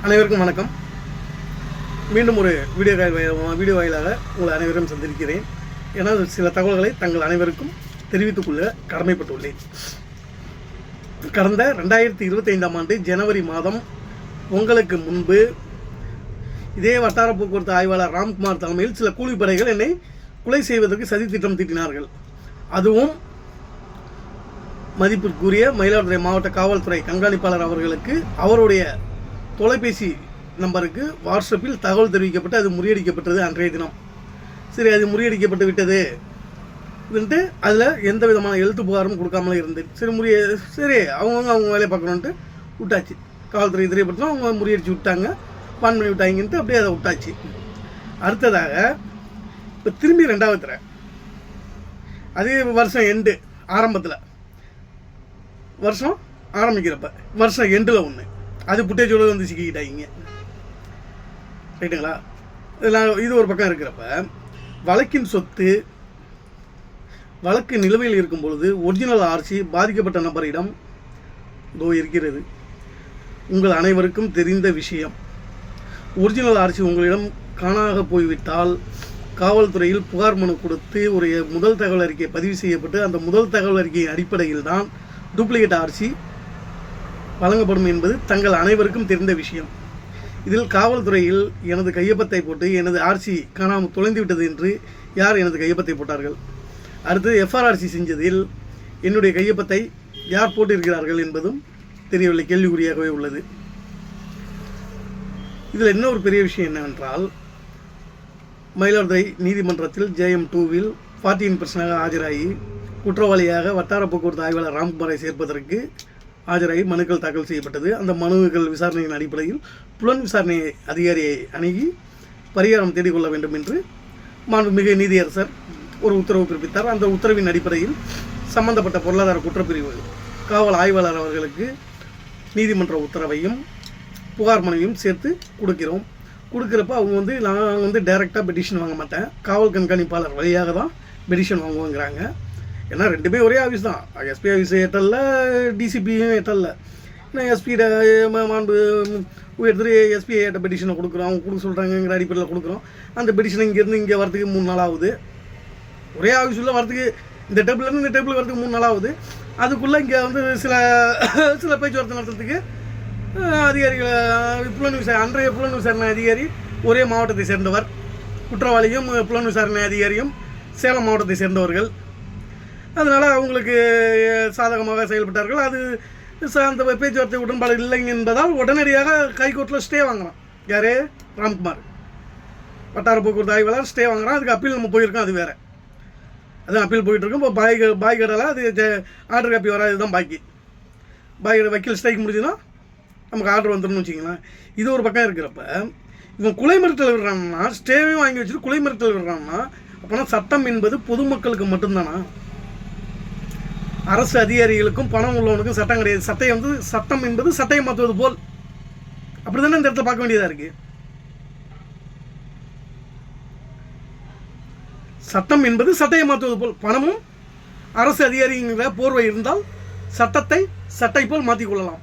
அனைவருக்கும் வணக்கம். மீண்டும் ஒரு வீடியோ வாயிலாக உங்களை அனைவரும் சந்திக்கிறேன். என சில தகவல்களை தங்கள் அனைவருக்கும் தெரிவித்துக் கொள்ள கடமைப்பட்டுள்ளேன். கடந்த 2025ஆம் ஆண்டு ஜனவரி மாதம் பொங்கலுக்கு முன்பு இதே வட்டார போக்குவரத்து ஆய்வாளர் ராம்குமார் தலைமையில் சில கூலிப்படைகள் என்னை கொலை செய்வதற்கு சதி திட்டம் தீட்டினார்கள். அதுவும் மதிப்பிற்குரிய மயிலாடுதுறை மாவட்ட காவல்துறை கண்காணிப்பாளர் அவர்களுக்கு அவருடைய தொலைபேசி நம்பருக்கு வாட்ஸ்அப்பில் தகவல் தெரிவிக்கப்பட்டு அது முறியடிக்கப்பட்டது அன்றைய தினம். சரி, அது முறியடிக்கப்பட்டு விட்டது இதுன்ட்டு அதில் எந்த விதமான எழுத்து புகாரும் கொடுக்காமலே இருந்து சரி அவங்க வேலையை பார்க்கணுன்ட்டு விட்டாச்சு. காவல்துறை தெரியப்படுத்தணும், அவங்க முறியடிச்சு விட்டாங்க, பான் பண்ணி விட்டாங்கன்ட்டு அப்படியே அதை விட்டாச்சு. அடுத்ததாக இப்போ திரும்பி 2வது தடவை அதே வருஷம் எண்டு ஆரம்பத்தில் வருஷம் ஆரம்பிக்கிறப்ப வருஷம் எண்டில் ஒன்று அது புட்டேஜோடு வந்து சிக்கிக்கிட்டாங்க. ரைட்டுங்களா? இதெல்லாம் இது ஒரு பக்கம் இருக்கிறப்ப வழக்கின் சொத்து வழக்கு நிலுவையில் இருக்கும் பொழுது ஒரிஜினல் ஆர்சி பாதிக்கப்பட்ட நபரிடம் இருக்கிறது. உங்கள் அனைவருக்கும் தெரிந்த விஷயம். ஒரிஜினல் ஆர்சி உங்களிடம் காணாக போய்விட்டால் காவல்துறையில் புகார் மனு கொடுத்து ஒரு முதல் தகவல் அறிக்கை பதிவு செய்யப்பட்டு அந்த முதல் தகவல் அறிக்கையின் அடிப்படையில் தான் டூப்ளிகேட் ஆர்சி வழங்கப்படும் என்பது தங்கள் அனைவருக்கும் தெரிந்த விஷயம். இதில் காவல்துறையில் எனது கையொப்பத்தை போட்டு எனது ஆர்சி காணாமல் தொலைந்து விட்டது என்று யார் எனது கையொப்பத்தை போட்டார்கள், அடுத்து எஃப்ஆர்ஆர்சி செஞ்சதில் என்னுடைய கையொப்பத்தை யார் போட்டிருக்கிறார்கள் என்பதும் தெரியவில்லை, கேள்விக்குறியாகவே உள்ளது. இதில் இன்னொரு பெரிய விஷயம் என்னவென்றால், மயிலாடுதுறை நீதிமன்றத்தில் JM2வில் 14% ஆஜராகி குற்றவாளியாக வட்டார போக்குவரத்து ஆய்வாளர் ராம்குமாரை சேர்ப்பதற்கு ஆஜராகி மனுக்கள் தாக்கல் செய்யப்பட்டது. அந்த மனுக்கள் விசாரணையின் அடிப்படையில் புலன் விசாரணை அதிகாரியை அணுகி பரிகாரம் தேடிக்கொள்ள வேண்டும் என்று மாண்புமிகு நீதியரசர் ஒரு உத்தரவு பிறப்பித்தார். அந்த உத்தரவின் அடிப்படையில் சம்பந்தப்பட்ட பொருளாதார குற்றப்பிரிவு காவல் ஆய்வாளர் அவர்களுக்கு நீதிமன்ற உத்தரவையும் புகார் மனுவையும் சேர்த்து கொடுக்குறப்ப அவங்க நான் டைரெக்டாக பெட்டிஷன் வாங்க மாட்டேன், காவல் கண்காணிப்பாளர் வழியாக தான் பெட்டிஷன் வாங்குவாங்கிறாங்க. ஏன்னா ரெண்டுமே ஒரே ஆஃபீஸ் தான். எஸ்பி ஆஃபீஸ் எட்டல்ல, டிசிபியும் எட்டல்ல. நான் எஸ்பியிட மாண்பு உயர்த்து எஸ்பிஐ ஏட்ட பெட்டிஷனை கொடுக்குறோம், அவங்க கொடுக்க சொல்கிறாங்கிற அடிப்படையில் கொடுக்குறோம். அந்த பெட்டிஷன் இங்கேருந்து இங்கே வரதுக்கு 3 நாள் ஆகுது. ஒரே ஆஃபீஸுள்ள வரதுக்கு இந்த டேபிள்லேருந்து இந்த டேபிள் வரதுக்கு 3 நாள் ஆகுது. அதுக்குள்ளே இங்கே சில பேச்சுவார்த்தை நடத்துறதுக்கு அதிகாரிகளை அன்றைய புலன் விசாரணை அதிகாரி ஒரே மாவட்டத்தை சேர்ந்தவர், குற்றவாளியும் புலன் விசாரணை அதிகாரியும் சேலம் மாவட்டத்தை சேர்ந்தவர்கள். அதனால் அவங்களுக்கு சாதகமாக செயல்பட்டார்கள். அது அந்த பேச்சுவார்த்தை உடன்பாடு இல்லைங்க என்பதால் உடனடியாக ஹைகோர்ட்டில் ஸ்டே வாங்குறான். யார்? ராம்குமார் வட்டார போக்குவரத்து ஆய்வாளர் ஸ்டே வாங்குறான். அதுக்கு அப்பீல் நம்ம போயிருக்கோம், அது வேறு. அதுதான் அப்பீல் போயிட்டுருக்கோம். இப்போ பாய்கடால் அது ஆர்டர் காப்பி வராது, இதுதான் பாக்கி. வக்கீல் ஸ்ட்ரைக் முடிஞ்சுன்னா நமக்கு ஆர்டர் வந்துடணும்னு வச்சிங்களேன். இது ஒரு பக்கம் இருக்கிறப்ப இவன் கொலை மிரட்டல் விடுறான்னா, ஸ்டேவையும் வாங்கி வச்சுட்டு கொலை மிரட்டல் விடுறான்னா, அப்போனா சட்டம் என்பது பொதுமக்களுக்கு மட்டும்தானா? அரசு அதிகாரிகளுக்கும் பணம் உள்ளவனுக்கும் சட்டம் கிடையாது. சட்டம் என்பது சட்டையை மாற்றுவது போல் அப்படி தானே இந்த இடத்துல பார்க்க வேண்டியதாக இருக்குது. சட்டம் என்பது சட்டையை மாற்றுவது போல், பணமும் அரசு அதிகாரிங்கிற போர்வை இருந்தால் சட்டத்தை சட்டை போல் மாற்றிக்கொள்ளலாம்.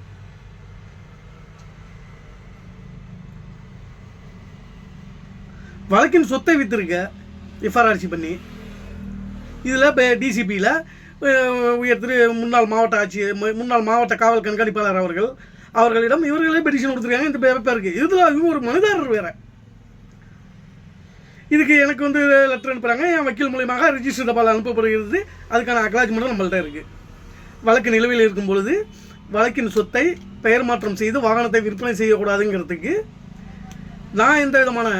வழக்கின் சொத்தை வித்திருக்க எஃப்ஆர்ஆர்சி பண்ணி இதில் இப்போ டிசிபியில் உயர்த்திரு முன்னாள் மாவட்ட காவல் கண்காணிப்பாளர் அவர்களிடம் இவர்களே பெட்டிஷன் கொடுத்துருக்காங்க. இந்த பேப்பர் இருக்குது. இதில் இவங்க ஒரு மனிதர் வேறு. இதுக்கு எனக்கு லெட்டர் அனுப்புகிறாங்க. என் வக்கீல் மூலியமாக ரிஜிஸ்டர் தபால் அனுப்பப்படுகிறது. அதுக்கான அக்னாலஜ்மெண்ட்டும் நம்மள்ட்ட இருக்குது. வழக்கு நிலுவையில் இருக்கும் பொழுது வழக்கின் சொத்தை பெயர் மாற்றம் செய்து வாகனத்தை விற்பனை செய்யக்கூடாதுங்கிறதுக்கு நான் எந்த விதமான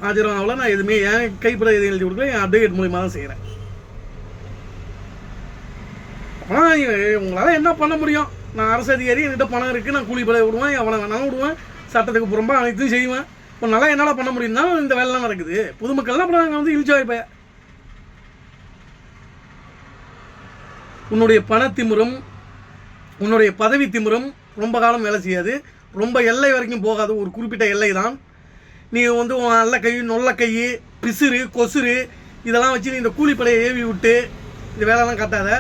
ஆஜரானாவில் நான் எதுவுமே என் கைப்பட எதுவும் எழுதி கொடுக்கல, என் அட்வொகேட் மூலியமாக தான் செய்கிறேன். ஆனால் உங்களால் என்ன பண்ண முடியும்? நான் அரசு அதிகாரி, என்கிட்ட பணம் இருக்குது, நான் கூலி பழைய விடுவேன், எவனை வேணாலும் விடுவேன், சட்டத்துக்கு புறம்பாக அனைத்தும் செய்வேன். இப்போ நல்லா என்னால் பண்ண முடியும்னா இந்த வேலைலாம் நடக்குது. பொதுமக்கள்லாம் அப்புறம் நாங்கள் இழிச்சா வைப்பேன். உன்னுடைய பணத்திமுறும் உன்னுடைய பதவி திமுறும் ரொம்ப காலம் வேலை செய்யாது, ரொம்ப எல்லை வரைக்கும் போகாது, ஒரு குறிப்பிட்ட எல்லை தான். நீ உன் நல்ல கை நொல்ல கை பிசுறு கொசுறு இதெல்லாம் வச்சு நீ இந்த கூலிப்படையை ஏவி விட்டு இந்த வேலைலாம் காட்டாத.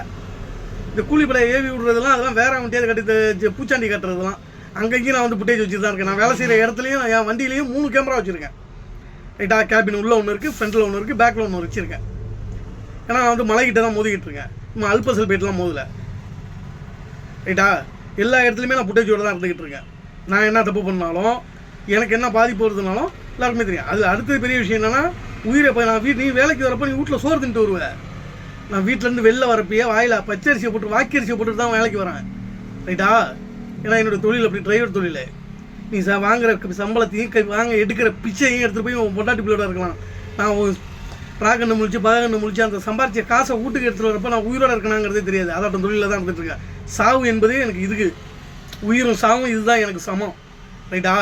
இந்த கூலிப்படையை ஏவி விடுறதுலாம் அதெல்லாம் வேற அவன்கிட்ட கட்டி பூச்சாண்டி கட்டுறதுலாம் அங்கேயும் நான் வந்து ஃபுட்டேஜ் வச்சுட்டு தான் இருக்கேன். நான் வேலை செய்கிற இடத்துலையும் என் வண்டியிலையும் 3 கேமரா வச்சுருக்கேன். ரைட்டா, கேபின் உள்ளே ஒன்று இருக்குது, ஃப்ரண்ட்டில் ஒன்று இருக்குது, பேக்கில் ஒன்று வச்சுருக்கேன். ஏன்னா நான் வந்து மலைக்கிட்ட தான் மோதிக்கிட்டு இருக்கேன். நம்ம அல்பசல் பேட்லாம் மோதலை. ரைட்டா, எல்லா இடத்துலையுமே நான் ஃபுட்டேஜோடு தான் இருந்துக்கிட்டு இருக்கேன். நான் என்ன தப்பு பண்ணாலும் எனக்கு என்ன பாதிப்பு வருதுனாலும் எல்லாருக்குமே தெரியும். அது அடுத்தது பெரிய விஷயம் என்னென்னா, உயிரை இப்போ நான் நீ வேலைக்கு வரப்போ நீ வீட்டில் சோறு தின்ட்டு வருவேன். நான் வீட்டிலேருந்து வெளில வரப்பையே வாயில் பச்சரிசியை போட்டு வாக்கரிசியை போட்டுட்டு தான் வேலைக்கு வரேன். ரைட்டா, ஏன்னா என்னோடய தொழில் அப்படி, டிரைவர் தொழில். நீ வாங்குற சம்பளத்தையும் எடுக்கிற பிச்சையும் எடுத்துகிட்டு போய் உன் பொண்டாட்டி பிள்ளையோட இருக்கலாம். நான் பிராகண்ணு முழிச்சு அந்த சம்பாரிச்ச காசை வீட்டுக்கு எடுத்துகிட்டு வரப்போ நான் உயிரோடு இருக்கணாங்கிறதே தெரியாது. அதாட்டம் தொழிலில் தான் இருந்துகிட்ருக்கேன். சாவு என்பதே எனக்கு இதுக்கு, உயிரும் சாவும் இதுதான் எனக்கு சமம். ரைட்டா,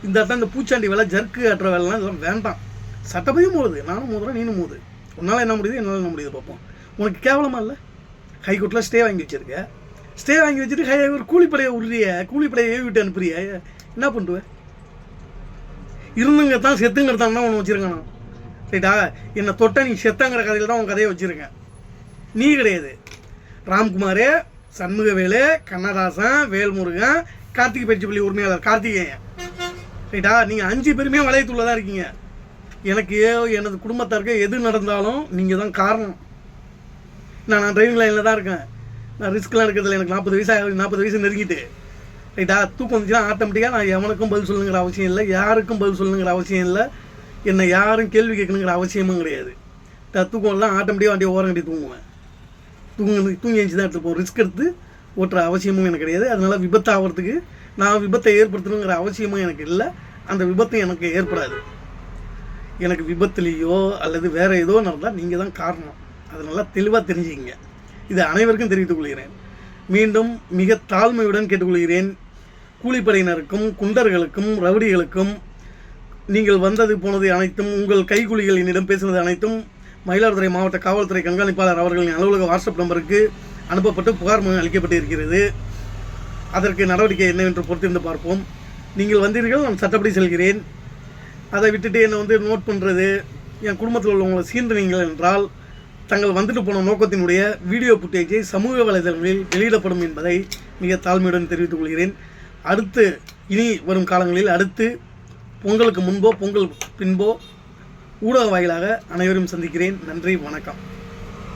இந்த இடத்துல இந்த பூச்சாண்டி வேலை, ஜர்க்கு ஆட்டுற வேலைலாம் இதெல்லாம் வேண்டாம். சட்டப்படியும் மோதுது, நானும் மோதுறேன், நீனும் மோது. உன்னால் என்ன முடியுது, என்னால் என்ன முடியுது பார்ப்போம். உனக்கு கேவலமாக இல்லை? ஹைகோர்ட்டில் ஸ்டே வாங்கி வச்சுருக்க. ஸ்டே வாங்கி வச்சுட்டு ஒரு கூலிப்படையை கூலிப்படையை ஏவி விட்டு அனுப்புறிய, என்ன பண்ணுவேன்? இருந்துங்க தான் செத்துங்கிறதான் ஒன்று வச்சுருக்கேன். ரைட்டா, என்னை தொட்ட நீ செத்தங்கிற கதையில் தான் உன் கதையை வச்சுருக்கேன். நீ கிடையாது. ராம்குமார், சண்முகவேலு, கண்ணதாசன், வேல்முருகன், கார்த்திகை பயிற்சிப்பள்ளி உரிமையாளர் கார்த்திகேயன். ரைட்டா, நீங்கள் 5 பேருமே வளையத்துள்ள தான் இருக்கீங்க. எனக்கு எனது குடும்பத்தாருக்கு எது நடந்தாலும் நீங்கள் தான் காரணம். நான் டிரைவிங் லைனில் தான் இருக்கேன். நான் ரிஸ்க்லாம் எடுக்கிறதில்ல. எனக்கு 40 வயசு நெருங்கிட்டு. ரைட்டா, தூக்கம் வந்துச்சுன்னா ஆட்டோமேட்டிக்காக நான் எவனுக்கும் பதில் சொல்லணுங்கிற அவசியம் இல்லை, யாருக்கும் பதில் சொல்லணுங்கிற அவசியம் இல்லை, என்னை யாரும் கேள்வி கேட்கணுங்கிற அவசியமும் கிடையாது. தூக்கம்லாம் ஆட்டோமேட்டிக்காக வண்டியை ஓரம் கட்டி தூங்குவேன். தூங்கி எழுச்சி தான் எடுத்துப்போம். ரிஸ்க் எடுத்து ஓட்டுற அவசியமும் எனக்கு கிடையாது. அதனால் விபத்து ஆகிறதுக்கு நான் விபத்தை ஏற்படுத்தணுங்கிற அவசியமும் எனக்கு இல்லை. அந்த விபத்தும் எனக்கு ஏற்படாது. எனக்கு விபத்துலேயோ அல்லது வேறு ஏதோ நடந்தால் நீங்கள் தான் காரணம். அதனால் தெளிவாக தெரிஞ்சுக்கிங்க. இது அனைவருக்கும் தெரிவித்துக் கொள்கிறேன். மீண்டும் மிக தாழ்மையுடன் கேட்டுக்கொள்கிறேன். கூலிப்படையினருக்கும், குண்டர்களுக்கும், ரவுடிகளுக்கும் நீங்கள் வந்தது போனது அனைத்தும், உங்கள் கைக்கூலிகள் என்னிடம் பேசுனது அனைத்தும் மயிலாடுதுறை மாவட்ட காவல்துறை கண்காணிப்பாளர் அவர்களின் அலுவலக வாட்ஸ்அப் நம்பருக்கு அனுப்பப்பட்டு புகார் மனு அளிக்கப்பட்டு இருக்கிறது. அதற்கு நடவடிக்கை என்னவென்று பொறுத்திருந்து பார்ப்போம். நீங்கள் வந்தீர்கள், நான் சட்டப்படி செல்கிறேன். அதை விட்டுட்டு என்னை வந்து நோட் பண்ணுறது, என் குடும்பத்தில் உள்ளவங்களை சீண்டுனீங்கள் என்றால் தங்கள் வந்துட்டு போன நோக்கத்தினுடைய வீடியோ ஃபுட்டேஜை சமூக வலைதளங்களில் வெளியிடப்படும் என்பதை மிக தாழ்மையுடன் தெரிவித்துக் கொள்கிறேன். அடுத்து இனி வரும் காலங்களில் அடுத்து பொங்கலுக்கு முன்போ பொங்கல் பின்போ ஊடக வாயிலாக அனைவரும் சந்திக்கிறேன். நன்றி, வணக்கம்.